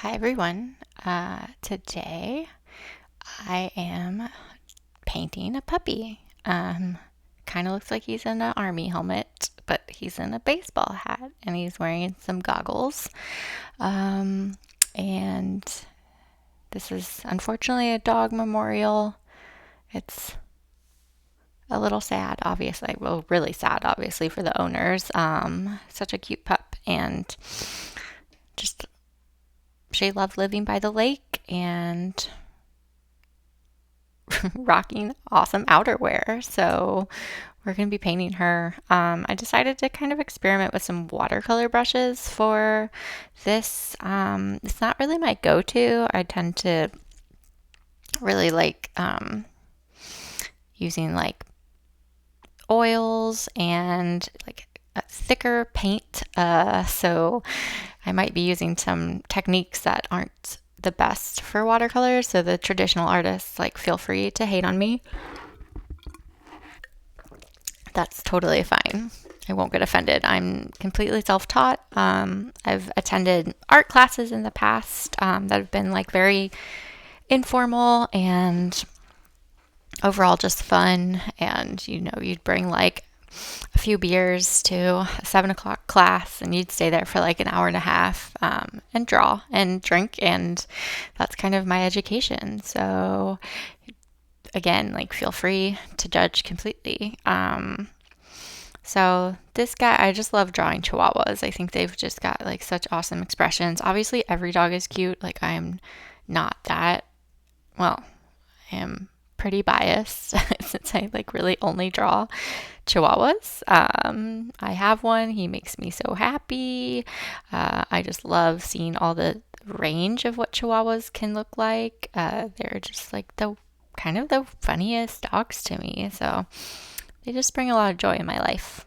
Hi everyone. Today I am painting a puppy. Kind of looks like he's in an army helmet, but he's in a baseball hat and he's wearing some goggles. And this is unfortunately a dog memorial. It's a little sad, obviously. Well, really sad, obviously, for the owners. Such a cute pup, and just she loved living by the lake and rocking awesome outerwear. So we're going to be painting her. I decided to kind of experiment with some watercolor brushes for this. It's not really my go-to. I tend to really like using like oils and like a thicker paint. So I might be using some techniques that aren't the best for watercolors. So the traditional artists, like, feel free to hate on me. That's totally fine. I won't get offended. I'm completely self-taught. I've attended art classes in the past that have been like very informal and overall just fun. And you'd bring like a few beers to a 7 o'clock class and you'd stay there for like an hour and a half and draw and drink, and that's kind of my education. So again, like, feel free to judge completely. So this guy, I just love drawing Chihuahuas. I think they've just got like such awesome expressions. Obviously every dog is cute. Like, I'm not that, well, I am pretty biased since I like really only draw Chihuahuas. I have one. He makes me so happy. I just love seeing all the range of what Chihuahuas can look like. They're just like the kind of the funniest dogs to me. So they just bring a lot of joy in my life.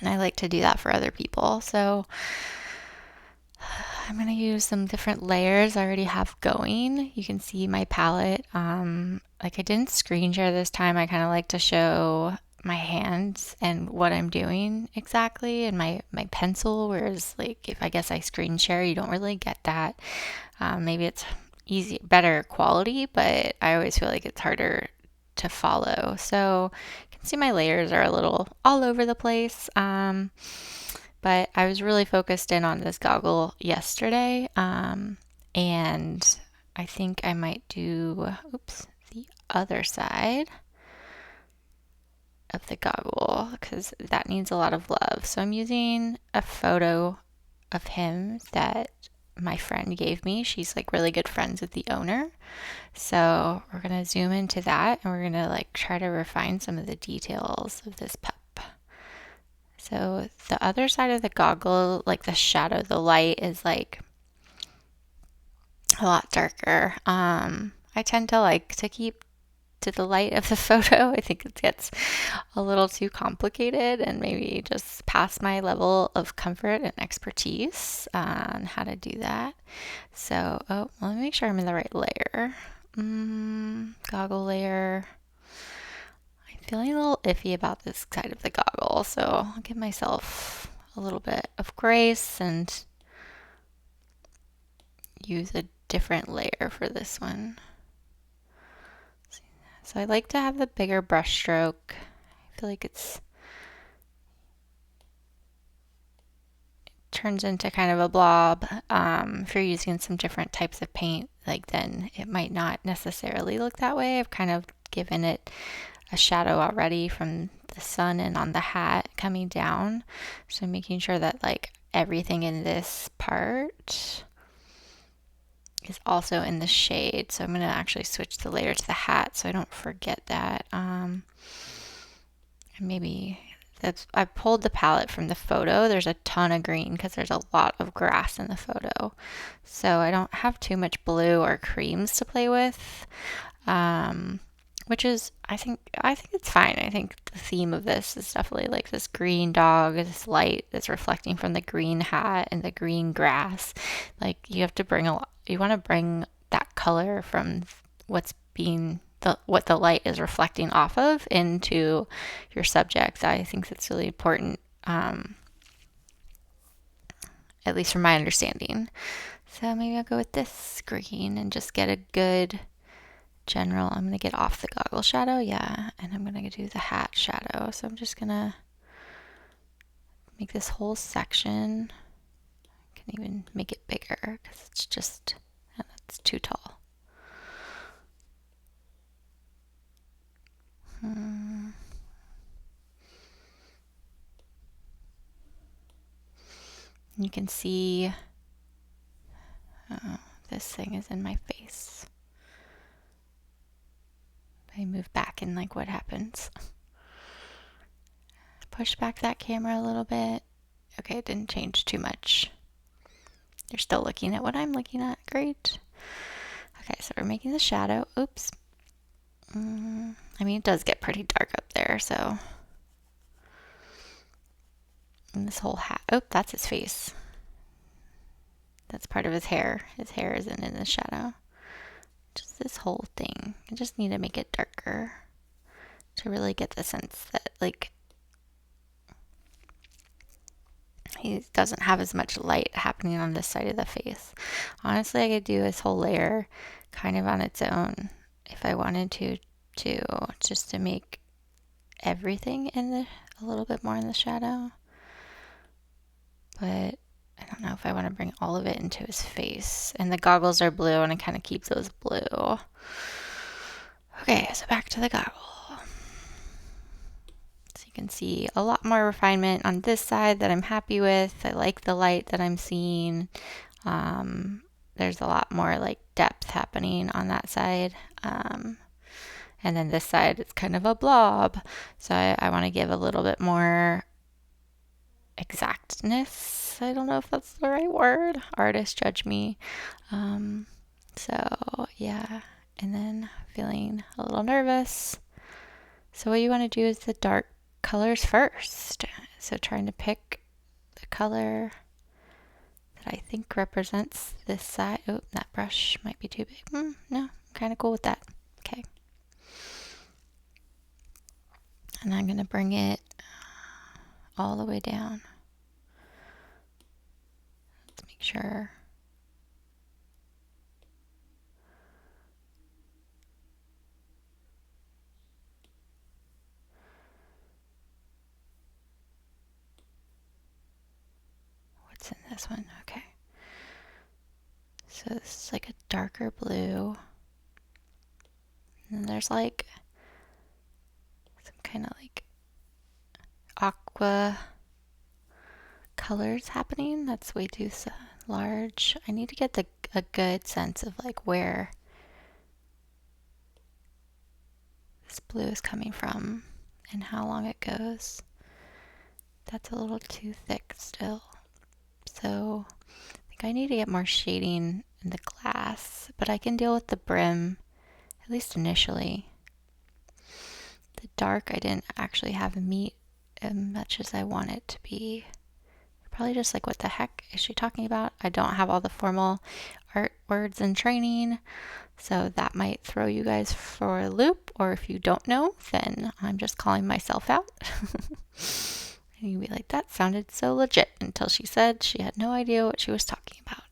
And I like to do that for other people. So I'm going to use some different layers I already have going. You can see my palette. Like, I didn't screen share this time. I kind of like to show my hands and what I'm doing exactly, and my pencil, whereas like if I guess I screen share, you don't really get that. Maybe it's better quality, but I always feel like it's harder to follow. So you can see my layers are a little all over the place. But I was really focused in on this goggle yesterday, and I think I might do, the other side of the goggle because that needs a lot of love. So I'm using a photo of him that my friend gave me. She's like really good friends with the owner. So we're going to zoom into that and we're going to like try to refine some of the details of this pup. So the other side of the goggle, like the shadow, the light is like a lot darker. I tend to like to keep to the light of the photo. I think it gets a little too complicated and maybe just past my level of comfort and expertise on how to do that. So, let me make sure I'm in the right layer. Goggle layer. I'm feeling a little iffy about this side of the goggle, so I'll give myself a little bit of grace and use a different layer for this one. So I like to have the bigger brush stroke. I feel like it turns into kind of a blob. If you're using some different types of paint, like, then it might not necessarily look that way. I've kind of given it a shadow already from the sun and on the hat coming down. So I'm making sure that like everything in this part is also in the shade. So I'm going to actually switch the layer to the hat so I don't forget that. And maybe I pulled the palette from the photo. There's a ton of green because there's a lot of grass in the photo. So I don't have too much blue or creams to play with. Which is, I think it's fine. I think the theme of this is definitely like this green dog, this light that's reflecting from the green hat and the green grass. Like, you have to you want to bring that color from what the light is reflecting off of into your subject. I think that's really important, at least from my understanding. So maybe I'll go with this green and just get a good general. I'm going to get off the goggle shadow, yeah, and I'm going to do the hat shadow. So I'm just going to make this whole section. I can even make it bigger because it's just, it's too tall. You can see, oh, this thing is in my face. If I move back and like what happens. Push back that camera a little bit. Okay, it didn't change too much. You're still looking at what I'm looking at. Great. Okay, so we're making the shadow. Oops. I mean, it does get pretty dark up there, so. And this whole hat. Oh, that's his face. That's part of his hair. His hair isn't in the shadow. Just this whole thing. I just need to make it darker to really get the sense that, like, he doesn't have as much light happening on this side of the face. Honestly, I could do this whole layer kind of on its own if I wanted to just to make everything a little bit more in the shadow. But I don't know if I want to bring all of it into his face. And the goggles are blue, and I kind of keep those blue. Okay, so back to the goggle. So you can see a lot more refinement on this side that I'm happy with. I like the light that I'm seeing. There's a lot more like depth happening on that side. And then this side, it's kind of a blob. So I want to give a little bit more exactness. I don't know if that's the right word. Artists judge me. So yeah, and then feeling a little nervous. So what you want to do is the dark colors first. So trying to pick the color that I think represents this side. Oh, that brush might be too big. No, I'm kind of cool with that. Okay. And I'm going to bring it all the way down. Let's make sure. What's in this one? Okay. So this is like a darker blue. And then there's like some kind of like aqua colors happening. That's way too large. I need to get a good sense of like where this blue is coming from and how long it goes. That's a little too thick still. So I think I need to get more shading in the glass, but I can deal with the brim, at least initially. The dark I didn't actually have meet as much as I want it to be. Probably just like, what the heck is she talking about? I don't have all the formal art words in training, so that might throw you guys for a loop, or if you don't know, then I'm just calling myself out. And you'd be like, that sounded so legit, until she said she had no idea what she was talking about.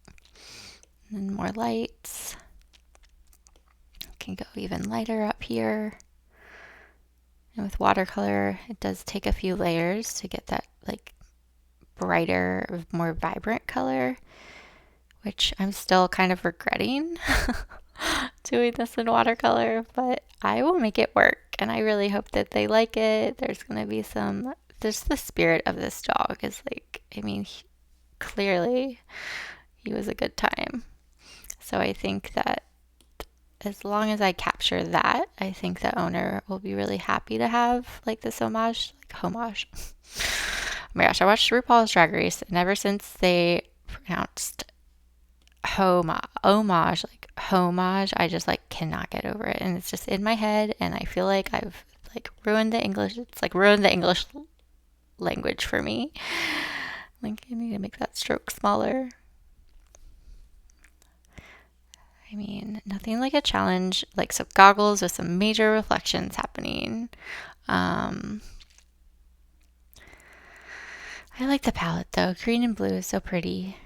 And then more lights. Can go even lighter up here. And with watercolor, it does take a few layers to get that like brighter, more vibrant color, which I'm still kind of regretting doing this in watercolor, but I will make it work, and I really hope that they like it. There's the spirit of this dog is like, I mean, clearly he was a good time. So I think that as long as I capture that, I think the owner will be really happy to have like this homage. Oh my gosh, I watched RuPaul's Drag Race, and ever since they pronounced homage, I just like cannot get over it, and it's just in my head, and I feel like I've like ruined the English. It's like ruined the English language for me. Like, I need to make that stroke smaller. I mean, nothing like a challenge, like some goggles with some major reflections happening. I like the palette though. Green and blue is so pretty.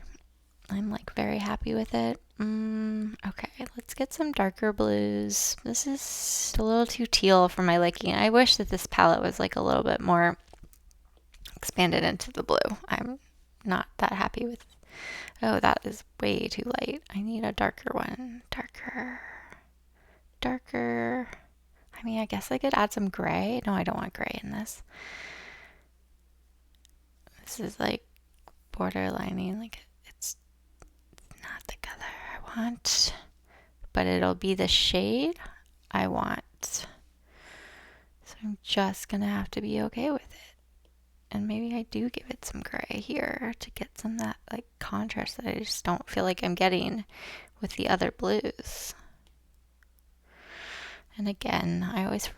I'm like very happy with it. Okay, let's get some darker blues. This is a little too teal for my liking. I wish that this palette was like a little bit more expanded into the blue. I'm not that happy with. Oh, that is way too light. I need a darker one. Darker. Darker. I mean, I guess I could add some gray. No, I don't want gray in this. This is like borderlining. Like it's not the color I want, but it'll be the shade I want. So I'm just gonna have to be okay with it. And maybe I do give it some gray here to get some of that like contrast that I just don't feel like I'm getting with the other blues. And again, I always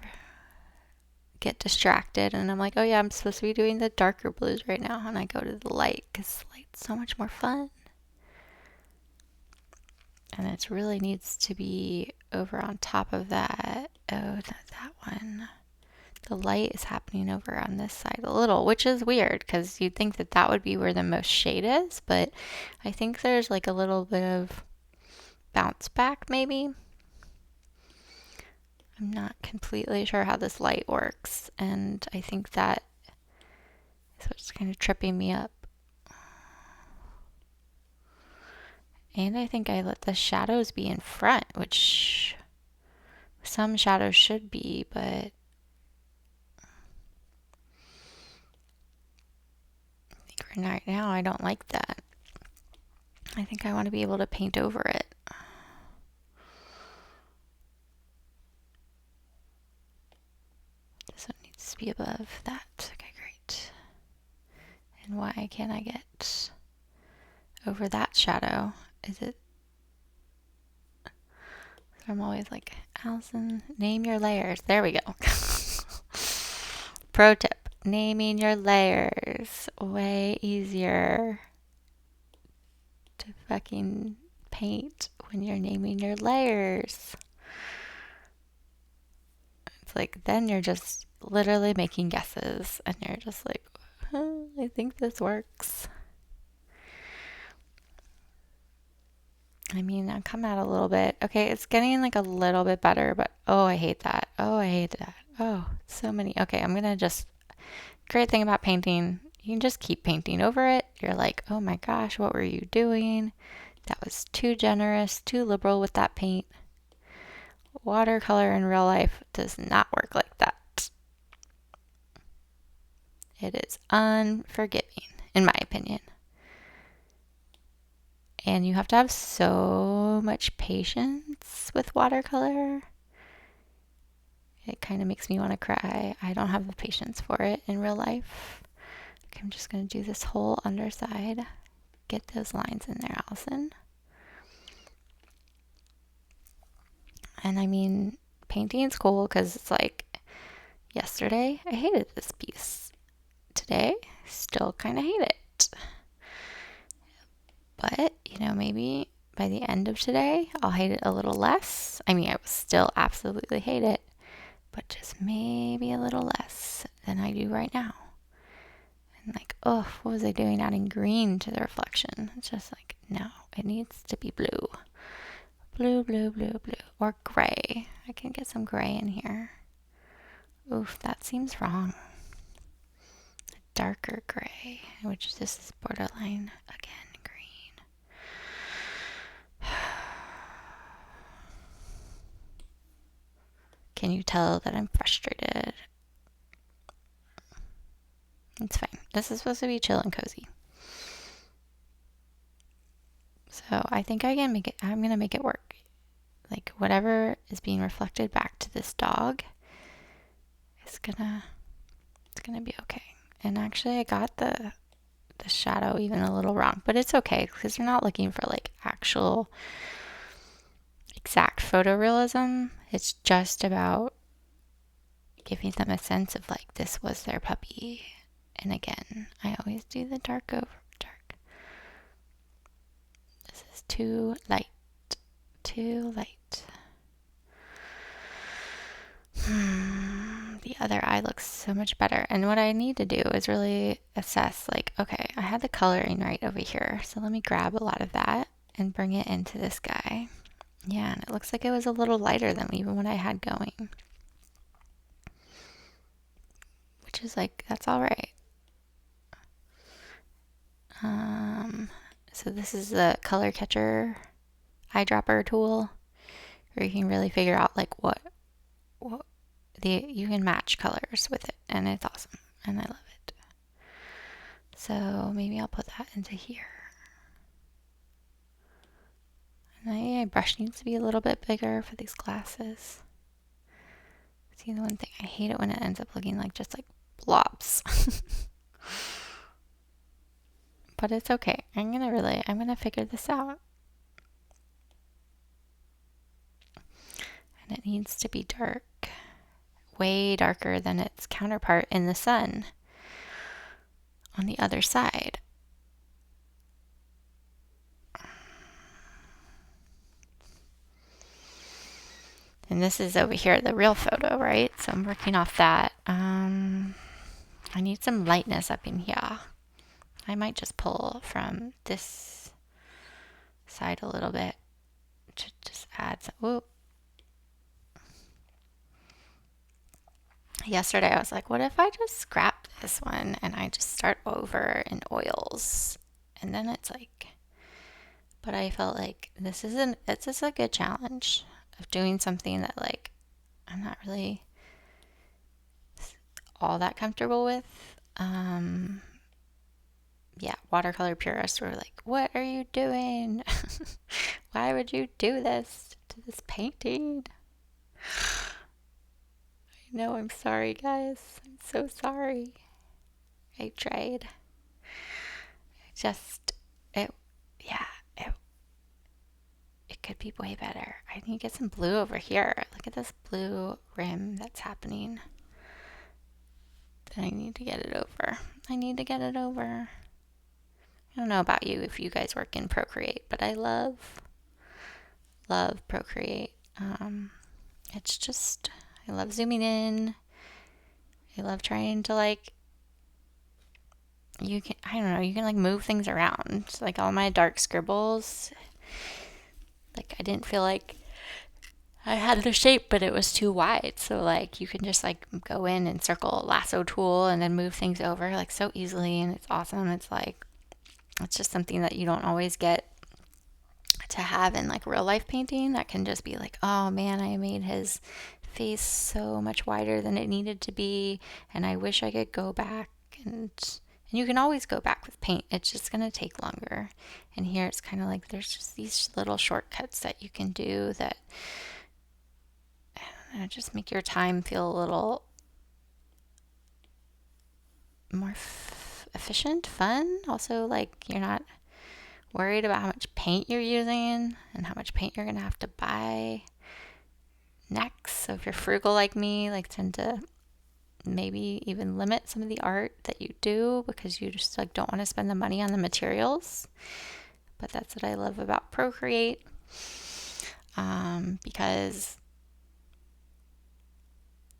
get distracted and I'm like, oh yeah, I'm supposed to be doing the darker blues right now. And I go to the light because the light's so much more fun. And it really needs to be over on top of that. Oh, that one. The light is happening over on this side a little, which is weird because you'd think that that would be where the most shade is, but I think there's like a little bit of bounce back maybe. I'm not completely sure how this light works, and I think that is what's kind of tripping me up. And I think I let the shadows be in front, which some shadows should be, but right now I don't like that. I think I want to be able to paint over it. This one needs to be above that. Okay, great. And why can't I get over that shadow? Is it? I'm always like, Allison, name your layers. There we go. Pro tip, naming your layers. Way easier to fucking paint when you're naming your layers. It's like, then you're just literally making guesses and you're just like, I think this works. I mean, I'm coming out a little bit. Okay, it's getting like a little bit better, but oh, I hate that. Oh, I hate that. Oh, so many. Okay, I'm gonna just, great thing about painting, you can just keep painting over it. You're like, oh my gosh, what were you doing? That was too generous, too liberal with that paint. Watercolor in real life does not work like that. It is unforgiving, in my opinion. And you have to have so much patience with watercolor. It kind of makes me want to cry. I don't have the patience for it in real life. Okay, I'm just going to do this whole underside. Get those lines in there, Allison. And I mean, painting's cool because it's like, yesterday I hated this piece. Today, still kind of hate it. But, maybe by the end of today, I'll hate it a little less. I mean, I will still absolutely hate it, but just maybe a little less than I do right now. And like, oh, what was I doing adding green to the reflection? It's just like, no, it needs to be blue. Blue, blue, blue, blue. Or gray. I can get some gray in here. Oof, that seems wrong. A darker gray, which this is borderline again. Can you tell that I'm frustrated? It's fine. This is supposed to be chill and cozy. So I think I can make it, I'm going to make it work. Like whatever is being reflected back to this dog is it's gonna be okay. And actually I got the shadow even a little wrong, but it's okay because you're not looking for like actual exact photorealism. It's just about giving them a sense of like this was their puppy. And again, I always do the dark over dark. This is too light. Too light. the other eye looks so much better. And what I need to do is really assess, like, okay, I had the coloring right over here. So let me grab a lot of that and bring it into this guy. Yeah, and it looks like it was a little lighter than even what I had going. Which is like, that's all right. So this is the color catcher eyedropper tool, where you can really figure out like what you can match colors with it, and it's awesome, and I love it. So maybe I'll put that into here. And my brush needs to be a little bit bigger for these glasses. See, the one thing I hate it when it ends up looking like just like blobs. But it's okay. I'm gonna figure this out. And it needs to be dark. Way darker than its counterpart in the sun on the other side. And this is over here, the real photo, right? So I'm working off that. I need some lightness up in here. I might just pull from this side a little bit to just add some. Whoop. Yesterday I was like, what if I just scrap this one and I just start over in oils? And then it's like, but I felt like it's just a good challenge of doing something that like I'm not really all that comfortable with. Yeah, watercolor purists were like, what are you doing? Why would you do this to this painting? I know, I'm sorry, guys. I'm so sorry. I tried. It could be way better. I need to get some blue over here. Look at this blue rim that's happening. Then I need to get it over. I don't know about you if you guys work in Procreate, but I love Procreate. It's just, I love zooming in. I love trying to I don't know, you can like move things around. So, like all my dark scribbles, like I didn't feel like I had the shape, but it was too wide. So like you can just like go in and circle a lasso tool and then move things over like so easily, and it's awesome. It's like, it's just something that you don't always get to have in like real life painting. That can just be like, oh man, I made his face so much wider than it needed to be, and I wish I could go back. And you can always go back with paint. It's just going to take longer. And here it's kind of like there's just these little shortcuts that you can do that just make your time feel a little more efficient, fun. Also, like you're not worried about how much paint you're using and how much paint you're going to have to buy next. So if you're frugal like me, like tend to maybe even limit some of the art that you do because you just like don't want to spend the money on the materials. But that's what I love about Procreate, because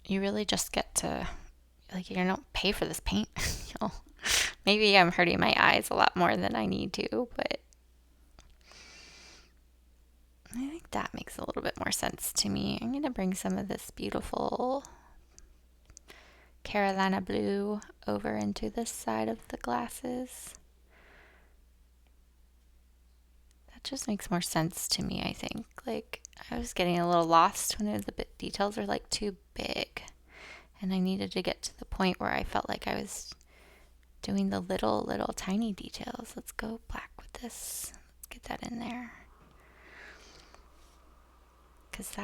you really just get to, like, you don't pay for this paint. Maybe I'm hurting my eyes a lot more than I need to, but I think that makes a little bit more sense to me. I'm going to bring some of this beautiful Carolina blue over into this side of the glasses. That just makes more sense to me, I think. Like, I was getting a little lost when the details are like too big, and I needed to get to the point where I felt like I was doing the little tiny details. Let's go black with this. Let's get that in there. Because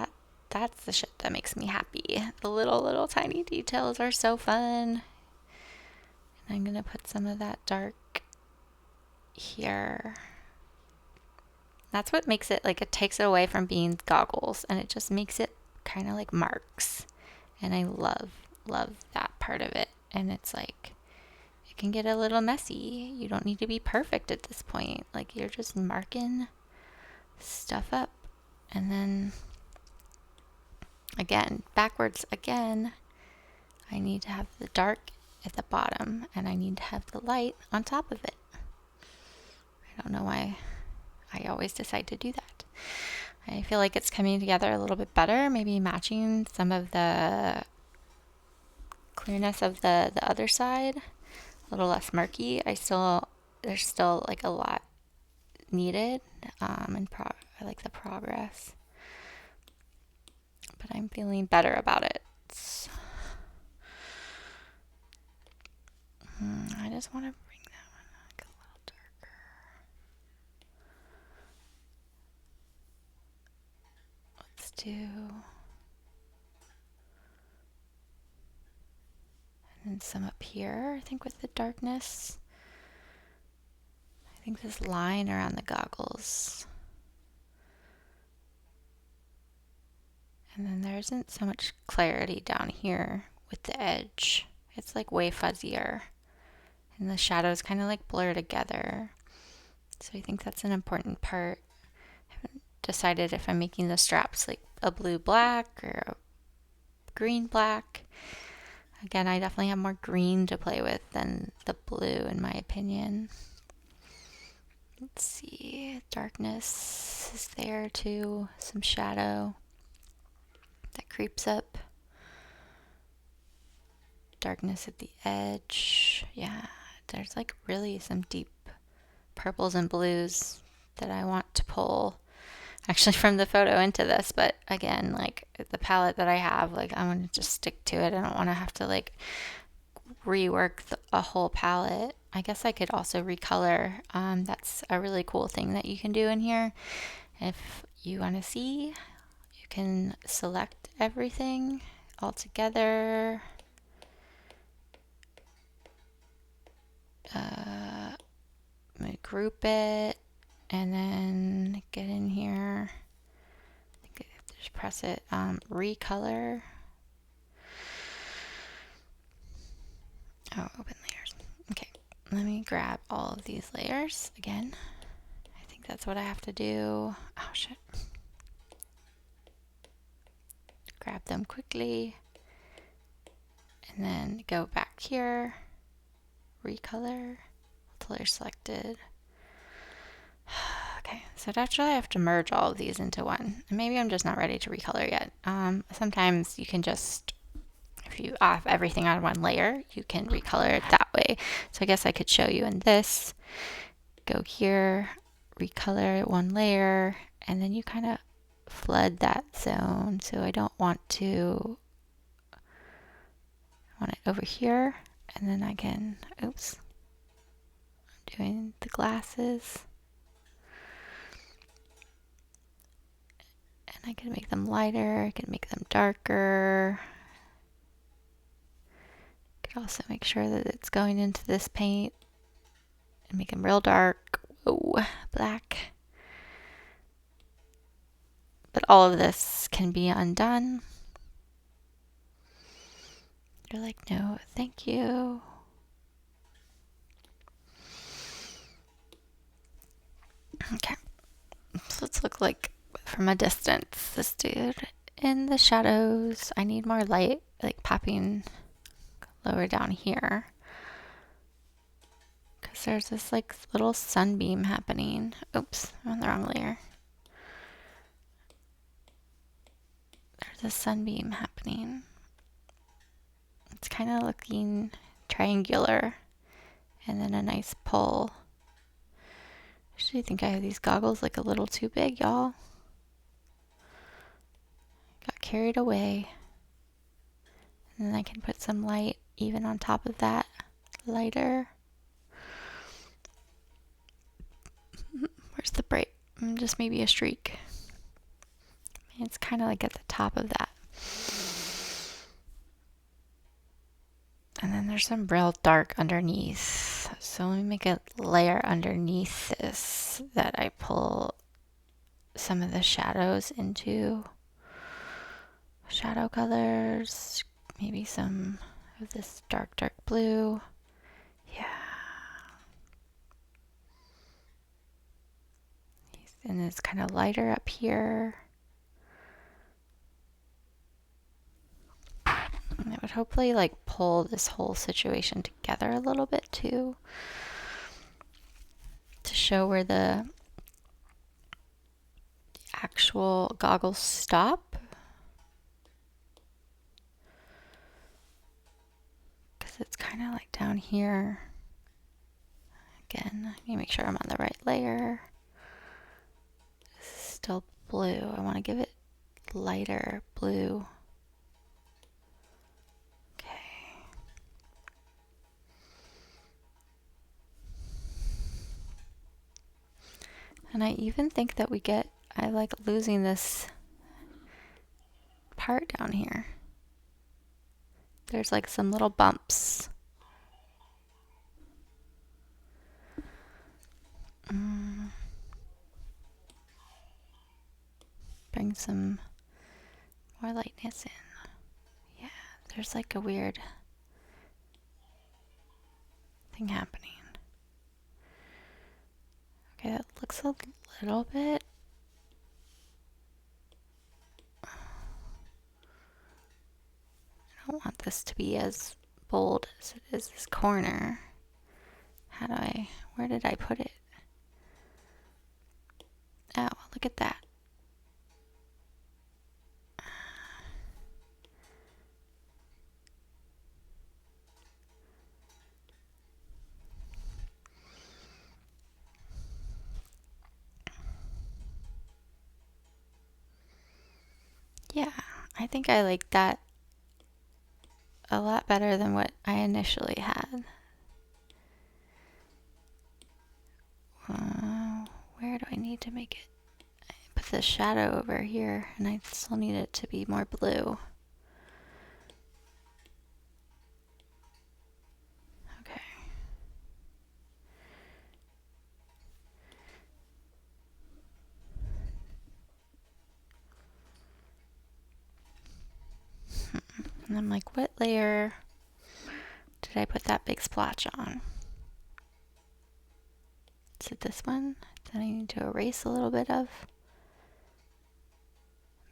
that's the shit that makes me happy. The little tiny details are so fun. And I'm going to put some of that dark here. That's what makes it, like, it takes it away from being goggles, and it just makes it kind of like marks. And I love that part of it. And it's like, it can get a little messy. You don't need to be perfect at this point. Like, you're just marking stuff up. And then, again, backwards again, I need to have the dark at the bottom and I need to have the light on top of it. I don't know why I always decide to do that. I feel like it's coming together a little bit better, maybe matching some of the clearness of the other side, a little less murky. There's still like a lot needed, and I like the progress, but I'm feeling better about it. I just want to bring that one like a little darker. Let's do, and then some up here, I think, with the darkness. I think this line around the goggles. And then there isn't so much clarity down here with the edge. It's like way fuzzier. And the shadows kind of like blur together. So I think that's an important part. I haven't decided if I'm making the straps like a blue black or a green black. Again, I definitely have more green to play with than the blue in my opinion. Let's see, darkness is there too, some shadow that creeps up. Darkness at the edge. Yeah, there's like really some deep purples and blues that I want to pull actually from the photo into this, but again, like the palette that I have, like I want to just stick to it. I don't want to have to like rework a whole palette. I guess I could also recolor. That's a really cool thing that you can do in here. If you want to see, you can select everything all together. Group it and then get in here. Just press it. Recolor. Oh, open layers. Okay, let me grab all of these layers again. I think that's what I have to do. Oh shit. Grab them quickly and then go back here. Recolor. Layer selected. Okay, so actually I have to merge all of these into one. And maybe I'm just not ready to recolor yet. Sometimes you can just, if you off everything on one layer, you can recolor it that way. So I guess I could show you in this. Go here, recolor one layer, and then you kind of flood that zone. So I don't want to, I want it over here, and then I can, oops, I'm doing the glasses. I can make them lighter, I can make them darker. I could also make sure that it's going into this paint and make them real dark. Whoa, black. But all of this can be undone. You're like, no, thank you. Okay, so let's look like from a distance, this dude in the shadows. I need more light, like popping lower down here, because there's this like little sunbeam happening. Oops, I'm on the wrong layer. There's a sunbeam happening. It's kind of looking triangular, and then a nice pull. Actually, I think I have these goggles like a little too big, y'all. Got carried away. And then I can put some light even on top of that, lighter. Where's the break? Just maybe a streak. It's kind of like at the top of that. And then there's some real dark underneath. So let me make a layer underneath this that I pull some of the shadows into. Shadow colors, maybe some of this dark blue. Yeah. And it's kind of lighter up here. And I would would hopefully like pull this whole situation together a little bit too, to show where the actual goggles stop. Because it's kind of like down here. Again, I need to make sure I'm on the right layer. This is still blue. I want to give it lighter blue. Okay. And I even think that I like losing this part down here. There's like some little bumps. Bring some more lightness in. Yeah, there's like a weird thing happening. Okay, that looks a little bit. I don't want this to be as bold as it is this corner. Where did I put it? Oh, look at that. Yeah, I think I like that a lot better than what I initially had. Where do I need to make it? I put the shadow over here, and I still need it to be more blue. Okay. And I'm like, what layer did I put that big splotch on? Is it this one that I need to erase a little bit of?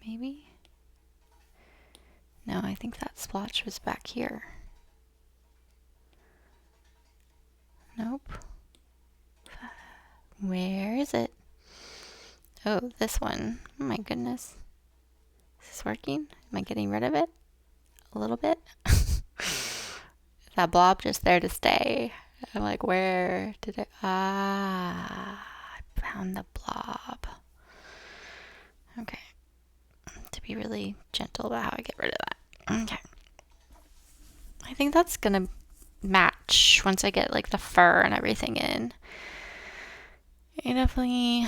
Maybe? No, I think that splotch was back here. Nope. Where is it? Oh, this one. Oh my goodness. Is this working? Am I getting rid of it? A little bit? That blob just there to stay? I'm like, where did it? I found the blob. Okay. To be really gentle about how I get rid of that. Okay. I think that's gonna match once I get like the fur and everything in. I definitely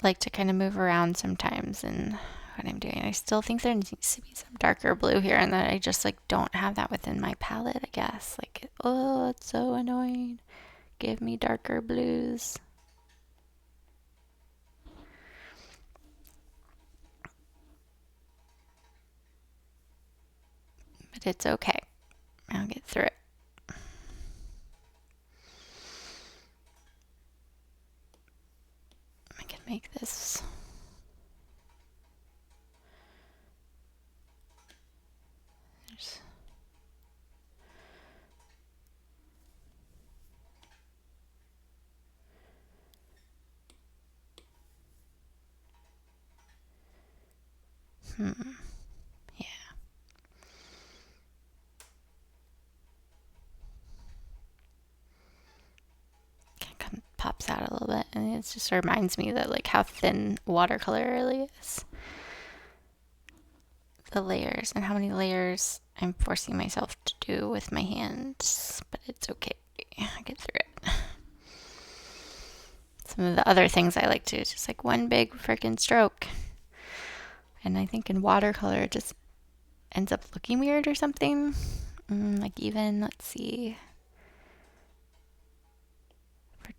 like to kind of move around sometimes in what I'm doing. I still think there needs to be some darker blue here, and that I just like don't have that within my palette, I guess. Like, oh, it's so annoying. Give me darker blues. But it's okay. I'll get through it. I can make this. There's yeah. Pops out a little bit, and it just reminds me that like how thin watercolor really is. The layers and how many layers I'm forcing myself to do with my hands, but it's okay. I get through it. Some of the other things I like to is just like one big freaking stroke. And I think in watercolor it just ends up looking weird or something. Like even, let's see,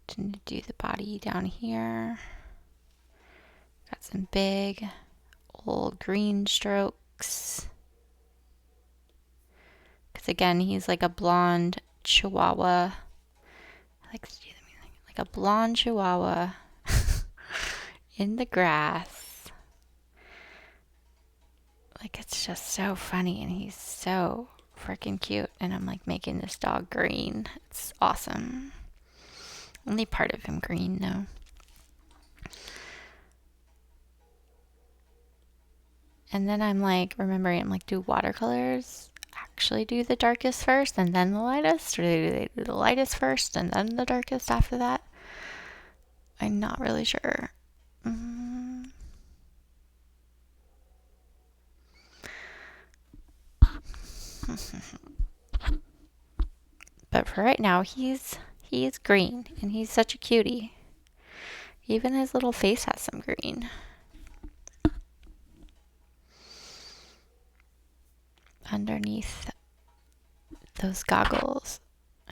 to do the body down here. Got some big old green strokes. Because again, he's like a blonde Chihuahua. I like to do them like a blonde Chihuahua in the grass Like, it's just so funny, and he's so freaking cute. And I'm like making this dog green. It's awesome. Only part of him green, though. And then I'm like remembering, I'm like, do watercolors actually do the darkest first and then the lightest? Or do they do the lightest first and then the darkest after that? I'm not really sure. But for right now, he's green, and he's such a cutie. Even his little face has some green. Underneath those goggles,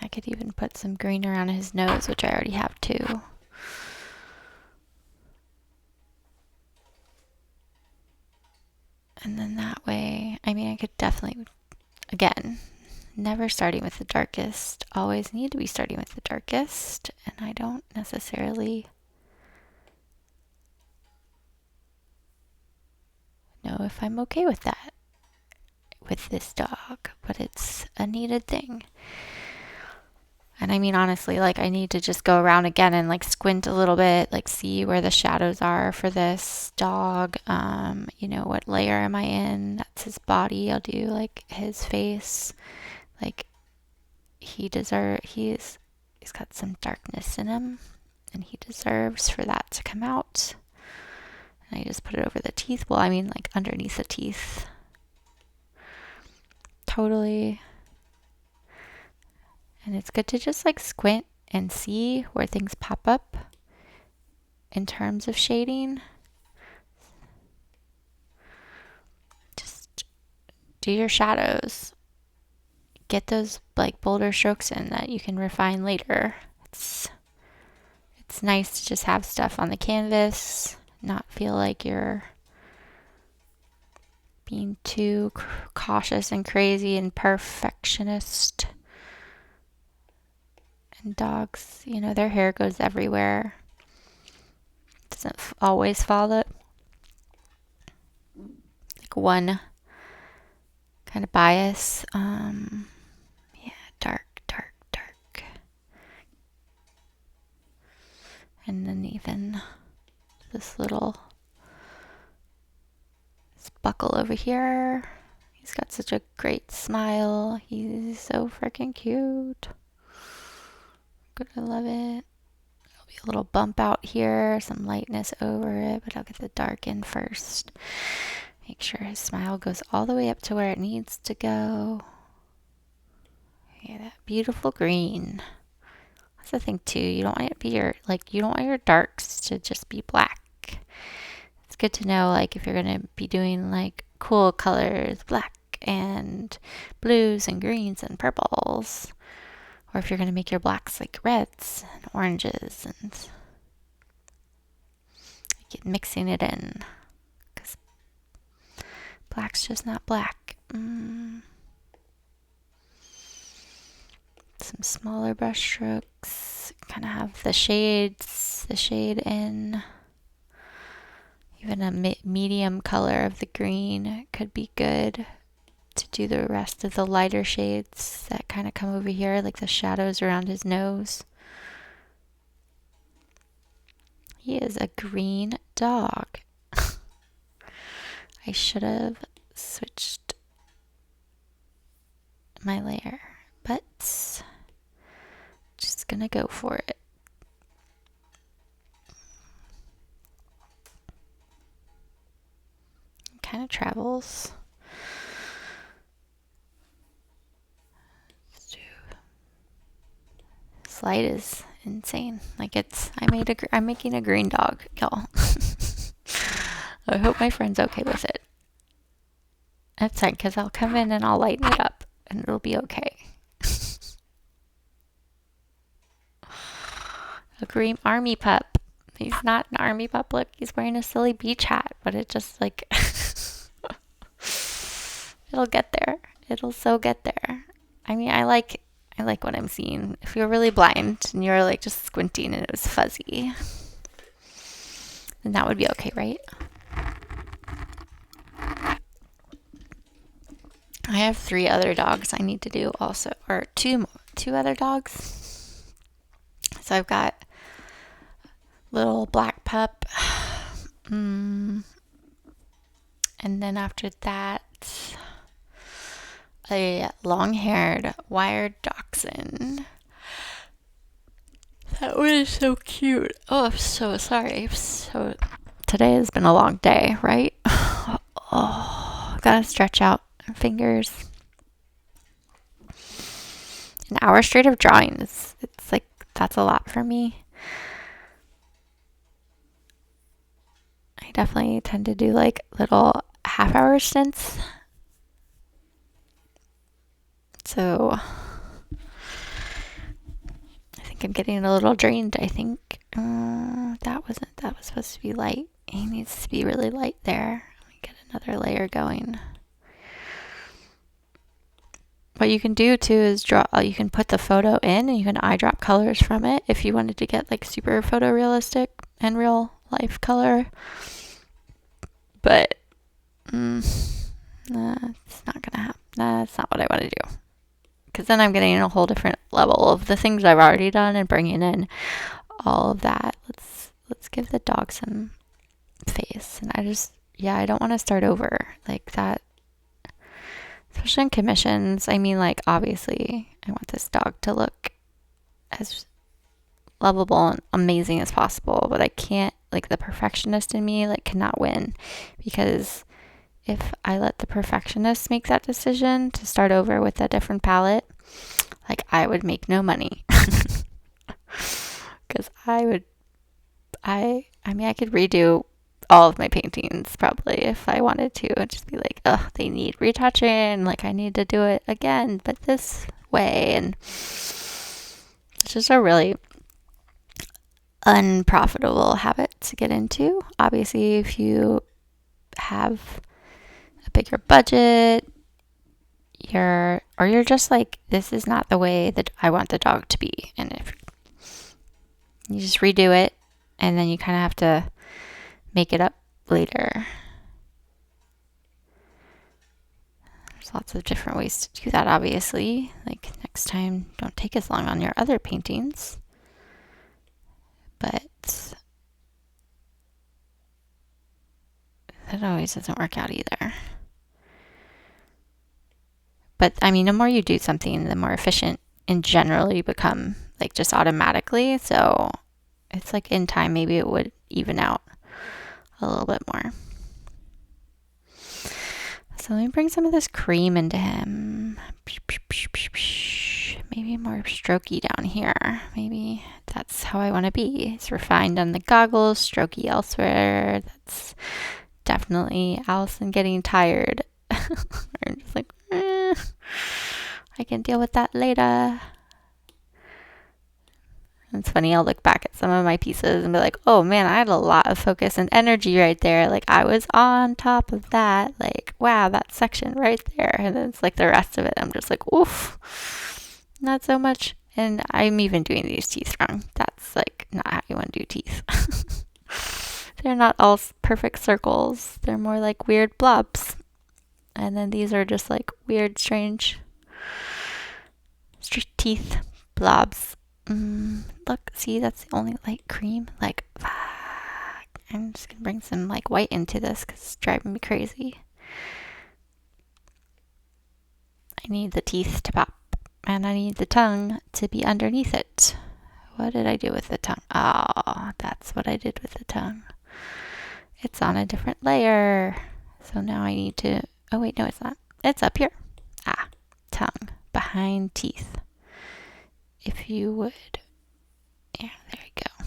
I could even put some green around his nose, which I already have too. And then that way, I mean, I could definitely, again, never starting with the darkest, always need to be starting with the darkest, and I don't necessarily know if I'm okay with that with this dog, but it's a needed thing. And I mean, honestly, like, I need to just go around again and like squint a little bit, like see where the shadows are for this dog. You know, what layer am I in? That's his body. I'll do like his face. Like, he's got some darkness in him, and he deserves for that to come out. And I just put it over the teeth. Well, I mean, like underneath the teeth. Totally. And it's good to just like squint and see where things pop up in terms of shading. Just do your shadows. Get those like bolder strokes in that you can refine later. It's nice to just have stuff on the canvas, not feel like you're being too cautious and crazy and perfectionist. And dogs, you know, their hair goes everywhere. Doesn't always follow like one kind of bias. Yeah, dark. And then even this little buckle over here. He's got such a great smile. He's so freaking cute. Gonna love it. There'll be a little bump out here, some lightness over it, but I'll get the dark in first. Make sure his smile goes all the way up to where it needs to go. Yeah, that beautiful green. That's the thing too. You don't want it to be you don't want your darks to just be black. It's good to know, like, if you're gonna be doing like cool colors, black and blues and greens and purples, or if you're gonna make your blacks like reds and oranges, and like mixing it in, because black's just not black. Some smaller brush strokes, kind of have the shade in. Even a medium color of the green could be good to do the rest of the lighter shades that kind of come over here, like the shadows around his nose. He is a green dog. I should have switched my layer, but just gonna go for it. Kind of travels. This light is insane. Like, I'm making a green dog, y'all. I hope my friend's okay with it. That's fine, because I'll come in and I'll lighten it up, and it'll be okay. A green army pup. He's not an army pup. Look, he's wearing a silly beach hat, but it just like it'll get there. It'll so get there. I mean, I like what I'm seeing. If you're really blind and you're like just squinting and it was fuzzy, then that would be okay, right? I have 3 other dogs I need to do also, or two other dogs. So I've got little black pup, and then after that, a long-haired wired dachshund. That one is so cute. Oh, I'm so sorry. Today has been a long day, right? Oh, gotta stretch out my fingers. An hour straight of drawing. It's like, that's a lot for me. I definitely tend to do like little half-hour stints. So I think I'm getting a little drained, I think. That was supposed to be light. He needs to be really light there. Let me get another layer going. What you can do too is draw, you can put the photo in and you can eyedrop colors from it if you wanted to get like super photorealistic and real life color. But it's not gonna happen. That's not what I want to do. Because then I'm getting a whole different level of the things I've already done and bringing in all of that. Let's give the dog some face. And I don't want to start over like that. Especially in commissions. I mean, like, obviously, I want this dog to look as lovable and amazing as possible, but I can't, like, the perfectionist in me, like, cannot win. Because if I let the perfectionist make that decision to start over with a different palette, like, I would make no money. Because I could redo all of my paintings probably if I wanted to, and just be like, oh, they need retouching, like I need to do it again but this way. And it's just a really unprofitable habit to get into. Obviously, if you have a bigger budget, you're just like, this is not the way that I want the dog to be, and if you just redo it and then you kind of have to make it up later. There's lots of different ways to do that, obviously. Like, next time, don't take as long on your other paintings. But that always doesn't work out either. But, I mean, the more you do something, the more efficient in general you become, like, just automatically. So it's like in time, maybe it would even out a little bit more. So let me bring some of this cream into him. Maybe more strokey down here. Maybe that's how I want to be. It's refined on the goggles, strokey elsewhere. That's definitely Allison getting tired. I'm just like, I can deal with that later. It's funny, I'll look back at some of my pieces and be like, oh man, I had a lot of focus and energy right there. Like, I was on top of that. Like, wow, that section right there. And then it's like the rest of it, I'm just like, oof, not so much. And I'm even doing these teeth wrong. That's like not how you want to do teeth. They're not all perfect circles. They're more like weird blobs. And then these are just like weird, strange teeth blobs. Look, see, that's the only light cream. Like, fuck. I'm just gonna bring some like white into this because it's driving me crazy. I need the teeth to pop, and I need the tongue to be underneath it. What did I do with the tongue? Oh, that's what I did with the tongue. It's on a different layer. So now I need to, oh wait, no, it's not. It's up here. Tongue behind teeth. If you would. Yeah, there we go.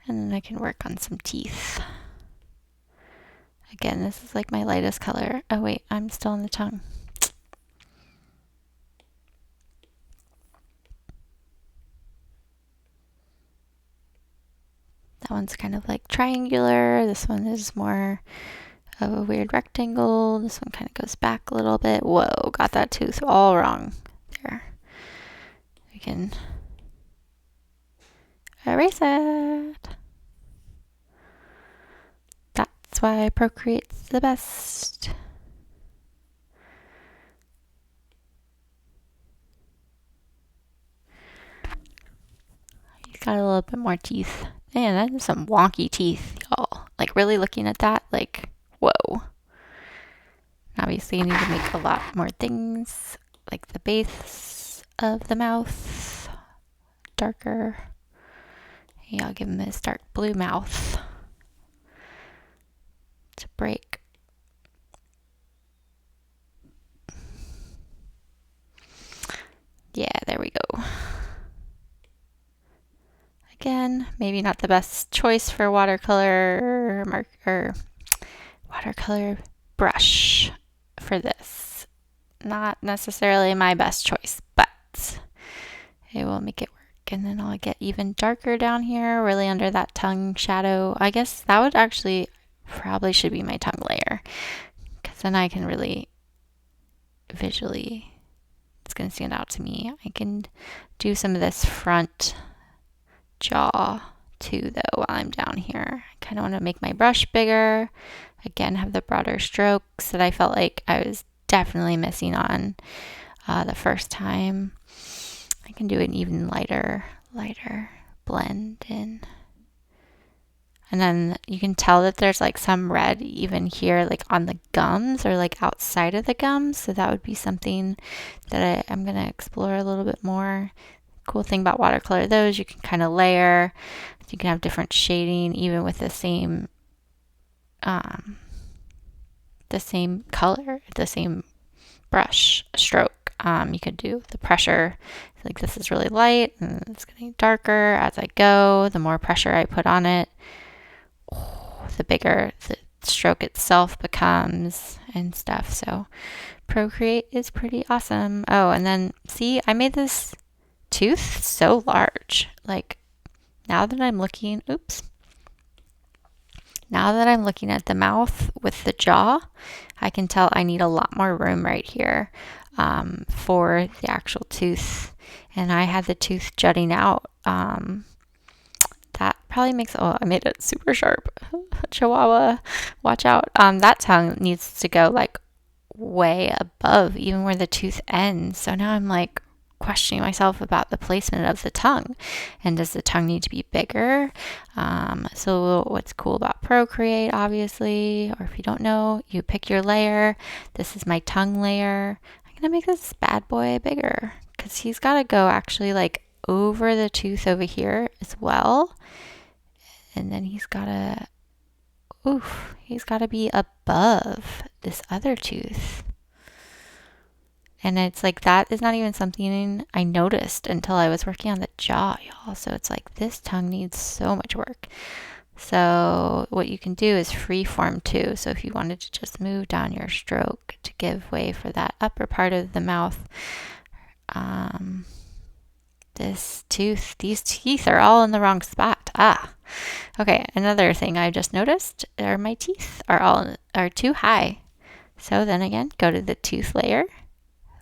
And then I can work on some teeth. Again, this is like my lightest color. Oh wait, I'm still on the tongue. That one's kind of like triangular. This one is more of a weird rectangle. This one kind of goes back a little bit. Whoa, got that tooth all wrong there. We can erase it. That's why Procreate's the best. little bit more teeth. Man, that's some wonky teeth, y'all. Like, really looking at that, like, whoa. Obviously, you need to make a lot more things, like the base of the mouth, darker. Yeah, I'll give him this dark blue mouth to break. Yeah, there we go. Again, maybe not the best choice for watercolor watercolor brush for this. Not necessarily my best choice, but it will make it work. And then I'll get even darker down here, really under that tongue shadow. I guess that would actually probably should be my tongue layer, because then I can really visually, it's going to stand out to me. I can do some of this front jaw too, though, while I'm down here. I kind of want to make my brush bigger. Again, have the broader strokes that I felt like I was definitely missing on the first time. I can do an even lighter blend in. And then you can tell that there's like some red even here, like on the gums or like outside of the gums. So that would be something that I'm going to explore a little bit more. Cool thing about watercolor, though, is you can kind of layer. You can have different shading even with the same color, the same brush stroke. You could do the pressure, like this is really light and it's getting darker as I go. The more pressure I put on it, the bigger the stroke itself becomes and stuff. So Procreate is pretty awesome. Oh, and then see, I made this tooth so large. Like, now that I'm looking at the mouth with the jaw, I can tell I need a lot more room right here for the actual tooth. And I had the tooth jutting out. That probably makes, oh, I made it super sharp. Chihuahua, watch out. That tongue needs to go like way above, even where the tooth ends. So now I'm like questioning myself about the placement of the tongue, and does the tongue need to be bigger? So what's cool about Procreate, obviously, or if you don't know, you pick your layer. This is my tongue layer. I'm gonna make this bad boy bigger because he's got to go actually like over the tooth over here as well, and then he's got to be above this other tooth. And it's like, that is not even something I noticed until I was working on the jaw, y'all. So it's like, this tongue needs so much work. So what you can do is freeform too. So if you wanted to just move down your stroke to give way for that upper part of the mouth, these teeth are all in the wrong spot. Okay. Another thing I just noticed are my teeth are too high. So then again, go to the tooth layer.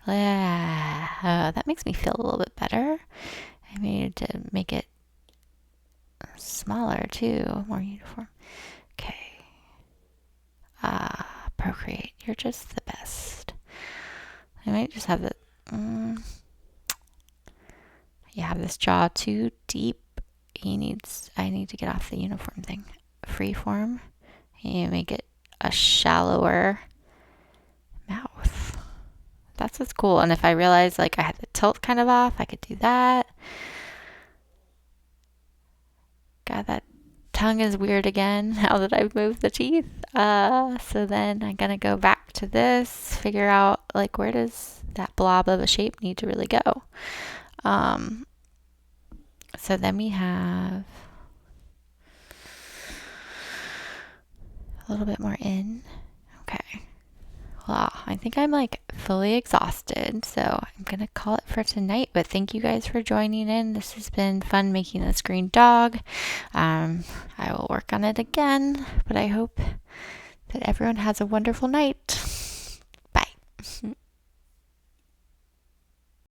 That makes me feel a little bit better. I needed to make it smaller too, more uniform. Okay. Procreate, you're just the best. I might just have the, you have this jaw too deep. I need to get off the uniform thing. Freeform. You make it a shallower mouth. That's what's cool. And if I realized like I had the tilt kind of off, I could do that. God, that tongue is weird again now that I've moved the teeth. So then I'm gonna go back to this, figure out like where does that blob of a shape need to really go. So then we have a little bit more in. Okay. Well, I think I'm like fully exhausted, so I'm gonna call it for tonight. But thank you guys for joining in. This has been fun making this green dog. I will work on it again, but I hope that everyone has a wonderful night. Bye.